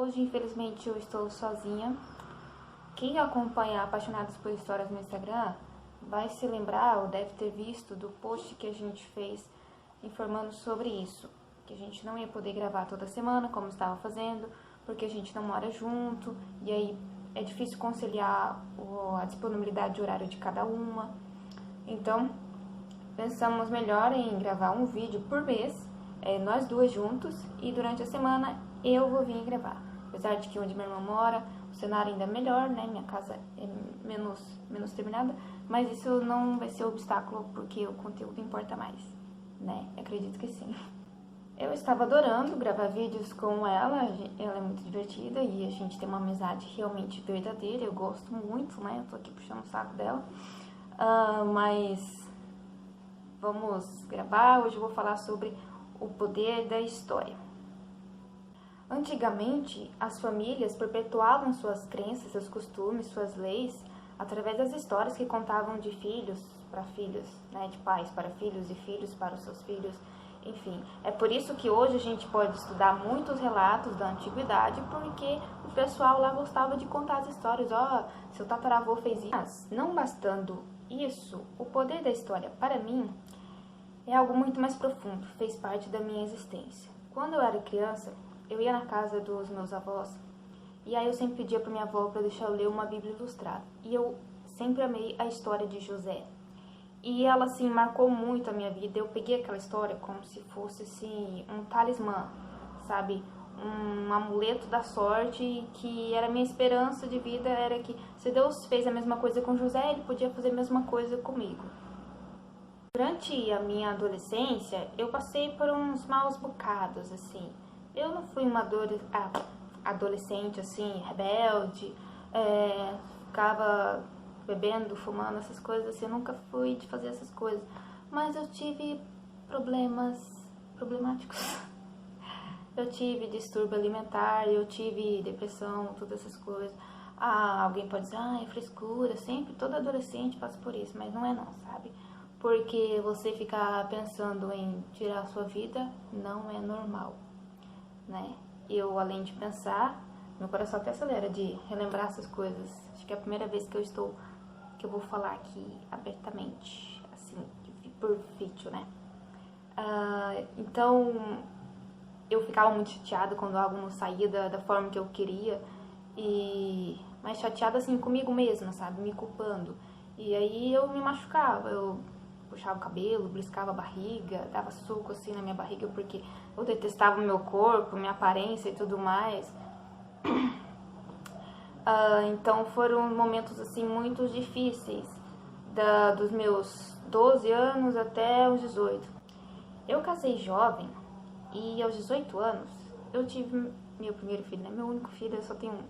Hoje, infelizmente, eu estou sozinha. Quem acompanha Apaixonados por Histórias no Instagram vai se lembrar ou deve ter visto do post que a gente fez informando sobre isso. Que a gente não ia poder gravar toda semana, como estava fazendo, porque a gente não mora junto, e aí é difícil conciliar a disponibilidade de horário de cada uma. Então, pensamos melhor em gravar um vídeo por mês, nós duas juntos, e durante a semana eu vou vir gravar. Apesar de que onde minha irmã mora, o cenário ainda é melhor, né? Minha casa é menos terminada, mas isso não vai ser obstáculo porque o conteúdo importa mais, né? Acredito que sim. Eu estava adorando gravar vídeos com ela é muito divertida e a gente tem uma amizade realmente verdadeira, eu gosto muito, né? Eu tô aqui puxando o saco dela, mas vamos gravar. Hoje eu vou falar sobre o poder da história. Antigamente, as famílias perpetuavam suas crenças, seus costumes, suas leis, através das histórias que contavam de filhos para filhos, né? De pais para filhos e filhos para os seus filhos. Enfim, é por isso que hoje a gente pode estudar muitos relatos da antiguidade, porque o pessoal lá gostava de contar as histórias. Seu tataravô fez isso. Mas, não bastando isso, o poder da história, para mim, é algo muito mais profundo, fez parte da minha existência. Quando eu era criança, eu ia na casa dos meus avós, e aí eu sempre pedia para minha avó para deixar eu ler uma Bíblia ilustrada. E eu sempre amei a história de José. E ela, assim, marcou muito a minha vida. Eu peguei aquela história como se fosse, assim, um talismã, sabe? Um amuleto da sorte, que era a minha esperança de vida, era que se Deus fez a mesma coisa com José, Ele podia fazer a mesma coisa comigo. Durante a minha adolescência, eu passei por uns maus bocados, assim. Eu não fui uma adolescente, assim, rebelde, ficava bebendo, fumando, essas coisas, assim, eu nunca fui de fazer essas coisas. Mas eu tive problemáticos. Eu tive distúrbio alimentar, eu tive depressão, todas essas coisas. Alguém pode dizer, é frescura, sempre, todo adolescente passa por isso, mas não é não, sabe? Porque você ficar pensando em tirar a sua vida não é normal, né? Eu, além de pensar, meu coração até acelera de relembrar essas coisas. Acho que é a primeira vez que eu vou falar aqui abertamente, assim, por vídeo, né? Então, eu ficava muito chateada quando algo não saía da forma que eu queria, mas chateada, assim, comigo mesma, sabe? Me culpando. E aí eu me machucava, eu puxava o cabelo, briscava a barriga, dava suco, assim, na minha barriga, porque eu detestava o meu corpo, minha aparência e tudo mais. Então foram momentos, assim, muito difíceis, dos meus 12 anos até os 18. Eu casei jovem e aos 18 anos eu tive meu primeiro filho, né? Meu único filho, eu só tenho um.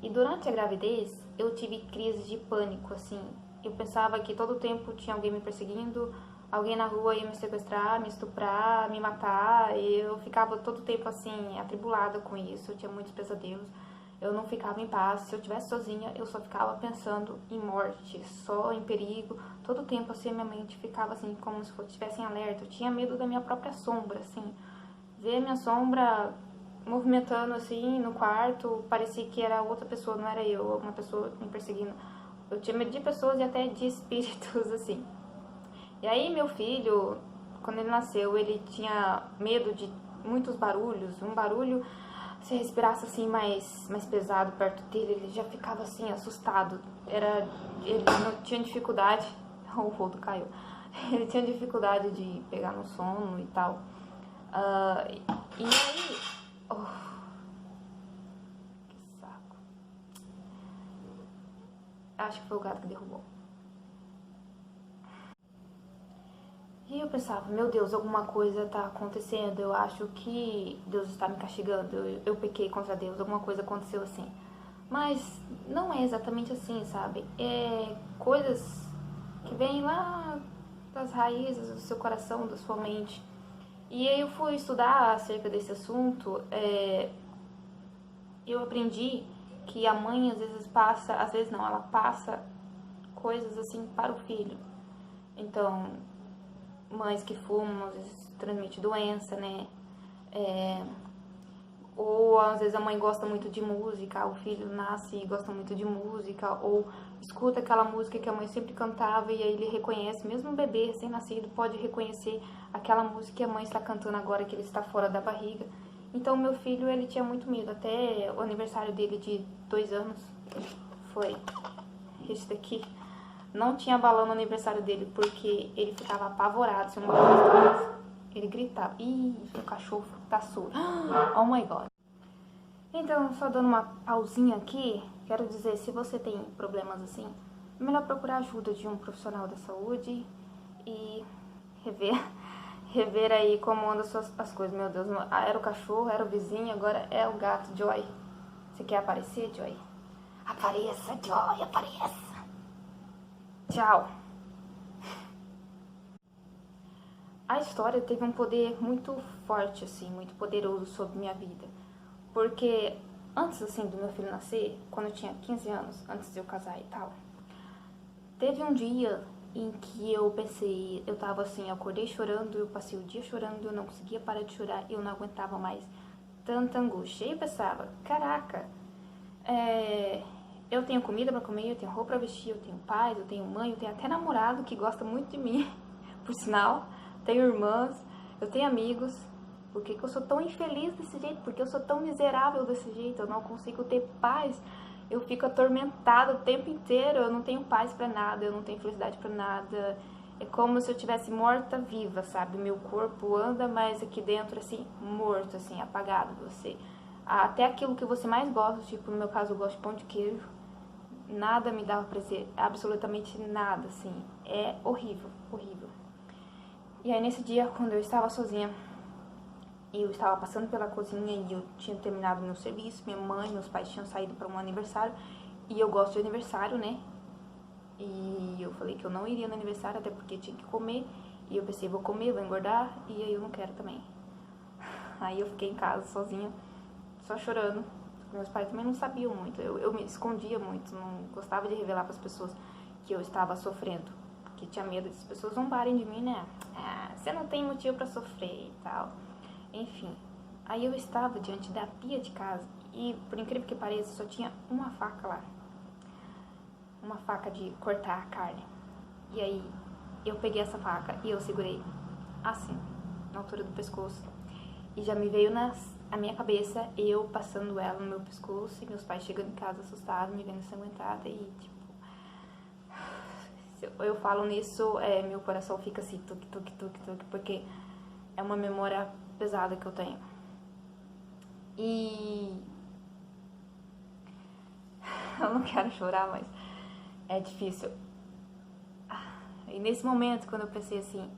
E durante a gravidez eu tive crise de pânico, assim. Eu pensava que todo tempo tinha alguém me perseguindo, alguém na rua ia me sequestrar, me estuprar, me matar. E eu ficava todo tempo, assim, atribulada com isso. Eu tinha muitos pesadelos. Eu não ficava em paz. Se eu estivesse sozinha, eu só ficava pensando em morte, só em perigo. Todo tempo, assim, minha mente ficava, assim, como se estivesse em alerta. Eu tinha medo da minha própria sombra, assim. Ver a minha sombra movimentando, assim, no quarto, parecia que era outra pessoa, não era eu, alguma pessoa me perseguindo. Eu tinha medo de pessoas e até de espíritos, assim. E aí, meu filho, quando ele nasceu, ele tinha medo de muitos barulhos. Um barulho, se respirasse, assim, mais pesado perto dele, ele já ficava, assim, assustado. Ele não tinha dificuldade... O rodo caiu. Ele tinha dificuldade de pegar no sono e tal. E aí... que saco. Acho que foi o gato que derrubou. E eu pensava, meu Deus, alguma coisa tá acontecendo. Eu acho que Deus está me castigando. Eu pequei contra Deus, alguma coisa aconteceu assim. Mas não é exatamente assim, sabe? É coisas que vêm lá das raízes do seu coração, da sua mente. E aí eu fui estudar acerca desse assunto, eu aprendi que a mãe às vezes ela passa coisas assim para o filho. Então, mães que fumam, às vezes transmite doença, né? Ou às vezes a mãe gosta muito de música, o filho nasce e gosta muito de música, ou escuta aquela música que a mãe sempre cantava e aí ele reconhece, mesmo um bebê recém-nascido pode reconhecer aquela música que a mãe está cantando agora que ele está fora da barriga. Então meu filho, ele tinha muito medo, até o aniversário dele de 2 anos foi esse daqui. Não tinha balão no aniversário dele porque ele ficava apavorado se uma coisa tocasse. Ele gritava, ih, o cachorro tá surdo. Oh my god. Então, só dando uma pausinha aqui, quero dizer, se você tem problemas assim, é melhor procurar ajuda de um profissional da saúde e rever aí como andam as coisas. Meu Deus, era o cachorro, era o vizinho, agora é o gato. Joy, você quer aparecer, Joy? Apareça, Joy, apareça. Tchau. A história teve um poder muito forte, assim, muito poderoso sobre minha vida. Porque antes, assim, do meu filho nascer, quando eu tinha 15 anos, antes de eu casar e tal, teve um dia em que eu pensei, eu tava assim, eu acordei chorando, eu passei o dia chorando, eu não conseguia parar de chorar, eu não aguentava mais tanta angústia. E eu pensava, caraca, eu tenho comida pra comer, eu tenho roupa pra vestir, eu tenho pais, eu tenho mãe, eu tenho até namorado que gosta muito de mim, por sinal. Tenho irmãs, eu tenho amigos. Por que eu sou tão infeliz desse jeito? Por que eu sou tão miserável desse jeito? Eu não consigo ter paz. Eu fico atormentada o tempo inteiro. Eu não tenho paz pra nada, eu não tenho felicidade pra nada. É como se eu tivesse morta viva, sabe? Meu corpo anda, mas aqui dentro, assim, morto, assim, apagado. Você, até aquilo que você mais gosta, tipo, no meu caso, eu gosto de pão de queijo. Nada me dava prazer, absolutamente nada, assim. É horrível, horrível. E aí nesse dia, quando eu estava sozinha, eu estava passando pela cozinha e eu tinha terminado meu serviço, minha mãe, meus pais tinham saído para um aniversário, e eu gosto de aniversário, né? E eu falei que eu não iria no aniversário, até porque tinha que comer, e eu pensei, vou comer, vou engordar, e aí eu não quero também. Aí eu fiquei em casa sozinha, só chorando. Meus pais também não sabiam muito, eu me escondia muito, não gostava de revelar para as pessoas que eu estava sofrendo. Que tinha medo de as pessoas zombarem de mim, né? Ah, você não tem motivo pra sofrer e tal. Enfim, aí eu estava diante da pia de casa e, por incrível que pareça, só tinha uma faca lá. Uma faca de cortar a carne. E aí eu peguei essa faca e eu segurei assim, na altura do pescoço. E já me veio na minha cabeça eu passando ela no meu pescoço e meus pais chegando em casa assustados, me vendo ensanguentada e tipo... Eu falo nisso, meu coração fica assim, tuque, tuque, tuque, tuque, porque é uma memória pesada que eu tenho. E eu não quero chorar, mas é difícil. E nesse momento, quando eu pensei assim,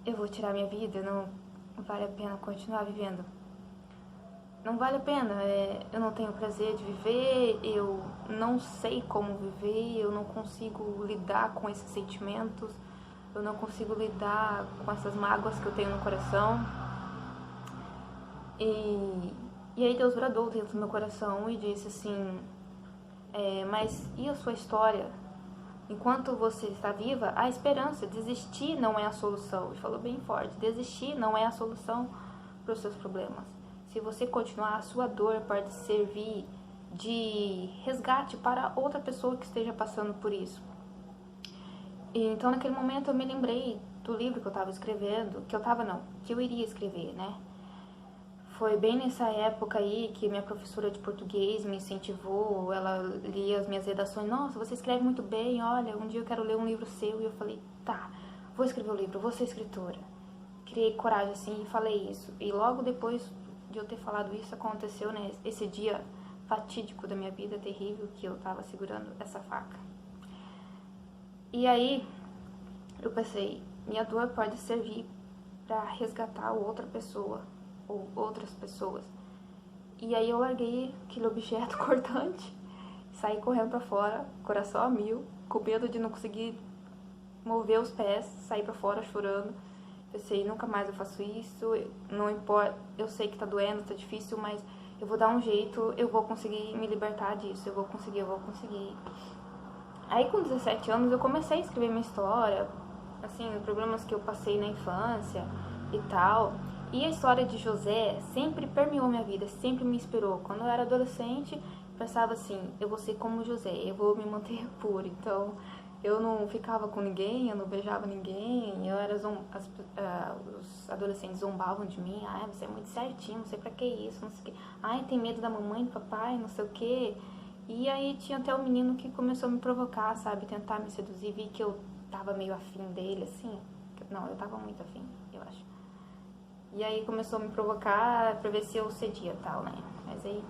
eu vou tirar minha vida, não vale a pena continuar vivendo. Não vale a pena, eu não tenho prazer de viver, eu não sei como viver, eu não consigo lidar com esses sentimentos, eu não consigo lidar com essas mágoas que eu tenho no coração. E aí Deus bradou dentro do meu coração e disse assim, mas e a sua história? Enquanto você está viva, há esperança, desistir não é a solução. Ele falou bem forte, desistir não é a solução para os seus problemas. Se você continuar, a sua dor pode servir de resgate para outra pessoa que esteja passando por isso. E então, naquele momento, eu me lembrei do livro que eu estava escrevendo, que eu iria escrever, né? Foi bem nessa época aí que minha professora de português me incentivou, ela lia as minhas redações. Nossa, você escreve muito bem, olha, um dia eu quero ler um livro seu. E eu falei, tá, vou escrever o livro, vou ser escritora. Criei coragem assim e falei isso. E logo depois de eu ter falado isso, aconteceu, né, esse dia fatídico da minha vida, terrível, que eu tava segurando essa faca. E aí, eu pensei, minha dor pode servir pra resgatar outra pessoa, ou outras pessoas. E aí eu larguei aquele objeto cortante, saí correndo pra fora, coração a mil, com medo de não conseguir mover os pés, saí pra fora chorando. Pensei, nunca mais eu faço isso, não importa, eu sei que tá doendo, tá difícil, mas eu vou dar um jeito, eu vou conseguir me libertar disso, eu vou conseguir. Aí com 17 anos eu comecei a escrever minha história, assim, problemas que eu passei na infância e tal. E a história de José sempre permeou minha vida, sempre me inspirou. Quando eu era adolescente, pensava assim, eu vou ser como José, eu vou me manter pura. Então, eu não ficava com ninguém, eu não beijava ninguém, os adolescentes zombavam de mim, você é muito certinho, não sei pra que isso, não sei o que. Tem medo da mamãe, do papai, não sei o que. E aí tinha até um menino que começou a me provocar, sabe, tentar me seduzir, vi que eu tava meio afim dele, assim. Não, eu tava muito afim, eu acho. E aí começou a me provocar pra ver se eu cedia e tal, né? Mas aí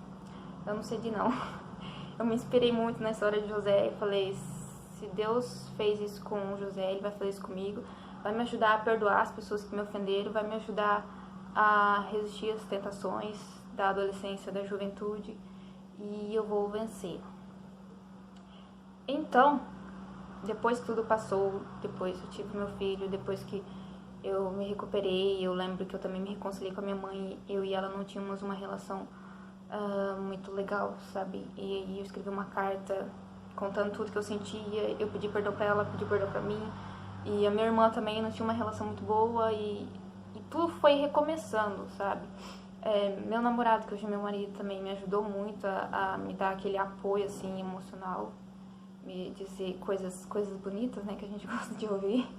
eu não cedi, não. Eu me inspirei muito na história de José e falei, se Deus fez isso com José, Ele vai fazer isso comigo. Vai me ajudar a perdoar as pessoas que me ofenderam, vai me ajudar a resistir às tentações da adolescência, da juventude, e eu vou vencer. Então, depois que tudo passou, depois eu tive meu filho, depois que eu me recuperei, eu lembro que eu também me reconciliei com a minha mãe, eu e ela não tínhamos uma relação muito legal, sabe? E eu escrevi uma carta contando tudo que eu sentia, eu pedi perdão pra ela, pedi perdão pra mim, e a minha irmã também não tinha uma relação muito boa, e tudo foi recomeçando, sabe? Meu namorado, que hoje é meu marido, também me ajudou muito a me dar aquele apoio, assim, emocional, me dizer coisas bonitas, né, que a gente gosta de ouvir.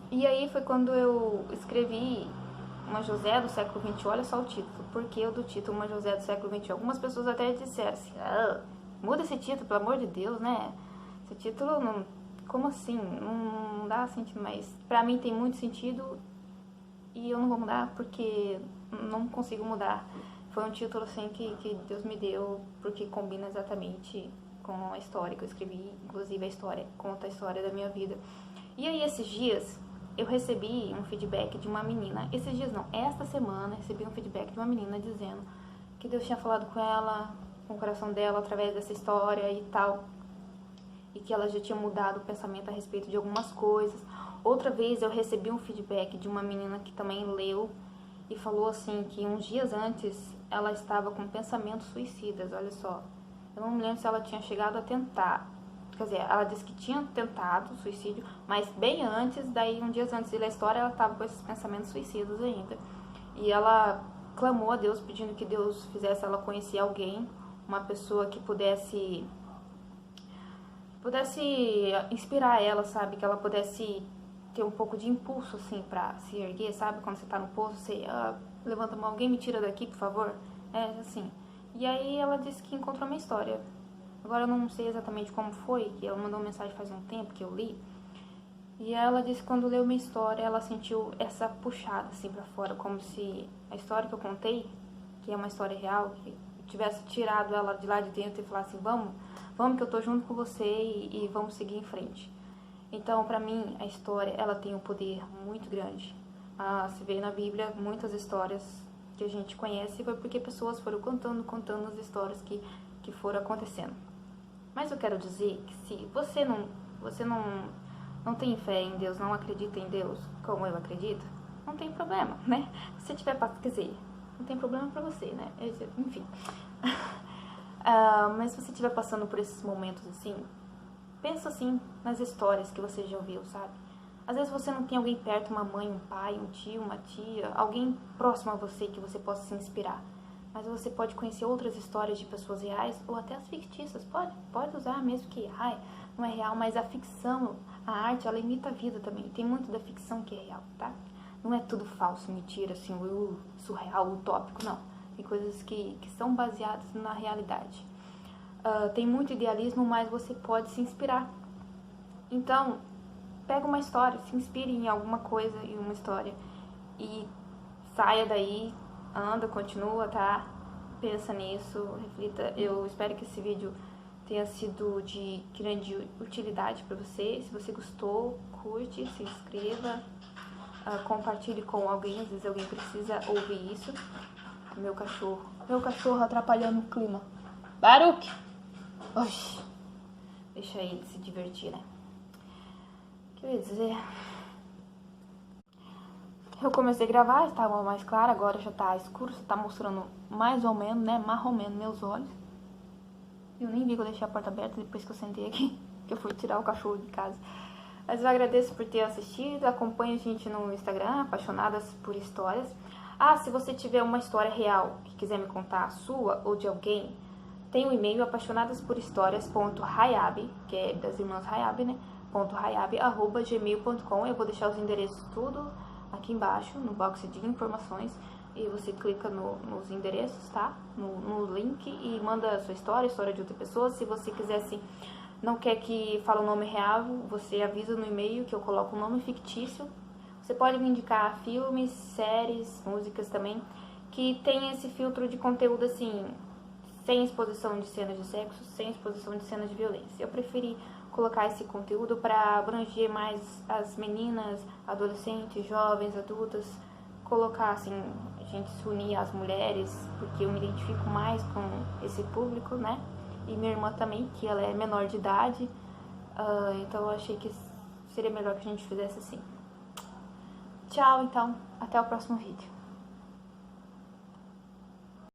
E aí foi quando eu escrevi Uma José do século XXI, olha só o título, porque eu do título Uma José do século XXI, algumas pessoas até disseram assim, muda esse título, pelo amor de Deus, né, esse título, não, como assim, não dá sentido, mas pra mim tem muito sentido e eu não vou mudar porque não consigo mudar. Foi um título assim que Deus me deu porque combina exatamente com a história que eu escrevi, inclusive a história, conta a história da minha vida. E aí esses dias eu recebi um feedback de uma menina, esses dias não, esta semana recebi um feedback de uma menina dizendo que Deus tinha falado com ela, com o coração dela através dessa história e tal, e que ela já tinha mudado o pensamento a respeito de algumas coisas. Outra vez eu recebi um feedback de uma menina que também leu e falou assim que uns dias antes ela estava com pensamentos suicidas, olha só. Eu não me lembro se ela tinha chegado a tentar, quer dizer, ela disse que tinha tentado suicídio, mas bem antes, daí um dia antes da história ela estava com esses pensamentos suicidas ainda. E ela clamou a Deus pedindo que Deus fizesse ela conhecer alguém, uma pessoa que pudesse inspirar ela, sabe, que ela pudesse ter um pouco de impulso, assim, pra se erguer, sabe? Quando você tá no poço, você levanta a mão, alguém me tira daqui, por favor. Assim. E aí ela disse que encontrou uma história. Agora eu não sei exatamente como foi, que ela mandou uma mensagem faz um tempo que eu li. E ela disse que quando leu minha história, ela sentiu essa puxada, assim, pra fora, como se a história que eu contei, que é uma história real, que tivesse tirado ela de lá de dentro e falasse assim, vamos que eu tô junto com você e vamos seguir em frente. Então, pra mim, a história, ela tem um poder muito grande. Se vê na Bíblia muitas histórias que a gente conhece, foi porque pessoas foram contando as histórias que foram acontecendo. Mas eu quero dizer que se você não tem fé em Deus, não acredita em Deus, como eu acredito, não tem problema, né? Se tiver, quer dizer, não tem problema pra você, né? Enfim. Mas se você estiver passando por esses momentos assim, pensa assim nas histórias que você já ouviu, sabe? Às vezes você não tem alguém perto, uma mãe, um pai, um tio, uma tia, alguém próximo a você que você possa se inspirar. Mas você pode conhecer outras histórias de pessoas reais ou até as fictícias. Pode usar mesmo que não é real, mas a ficção, a arte, ela imita a vida também. Tem muito da ficção que é real, tá? Não é tudo falso, mentira, assim, surreal, utópico, não. Tem coisas que são baseadas na realidade. Tem muito idealismo, mas você pode se inspirar. Então, pega uma história, se inspire em alguma coisa, em uma história, e saia daí, anda, continua, tá? Pensa nisso, reflita. Eu espero que esse vídeo tenha sido de grande utilidade para você. Se você gostou, curte, se inscreva, compartilhe com alguém, às vezes alguém precisa ouvir isso. Meu cachorro atrapalhando o clima. Baruque! Oxi, deixa ele se divertir, né? O que eu ia dizer? Eu comecei a gravar, estava mais claro, agora já tá escuro, você tá mostrando mais ou menos, né? Marromeno meus olhos. Eu nem vi que eu deixei a porta aberta depois que eu sentei aqui, que eu fui tirar o cachorro de casa. Mas eu agradeço por ter assistido. Acompanhe a gente no Instagram, Apaixonadas por Histórias. Ah, se você tiver uma história real que quiser me contar, a sua ou de alguém, tem o e-mail apaixonadasporhistórias.hayab, que é das irmãs Hayab, né? .hayab@gmail.com. Eu vou deixar os endereços tudo aqui embaixo, no box de informações. E você clica nos endereços, tá? No link e manda a sua história, a história de outra pessoa. Se você quiser, assim, não quer que fale o nome real, você avisa no e-mail que eu coloco um nome fictício. Você pode me indicar filmes, séries, músicas também, que tem esse filtro de conteúdo, assim, sem exposição de cenas de sexo, sem exposição de cenas de violência. Eu preferi colocar esse conteúdo para abranger mais as meninas, adolescentes, jovens, adultas, colocar, assim, a gente se unir às mulheres, porque eu me identifico mais com esse público, né? E minha irmã também, que ela é menor de idade, então eu achei que seria melhor que a gente fizesse assim. Tchau, então. Até o próximo vídeo.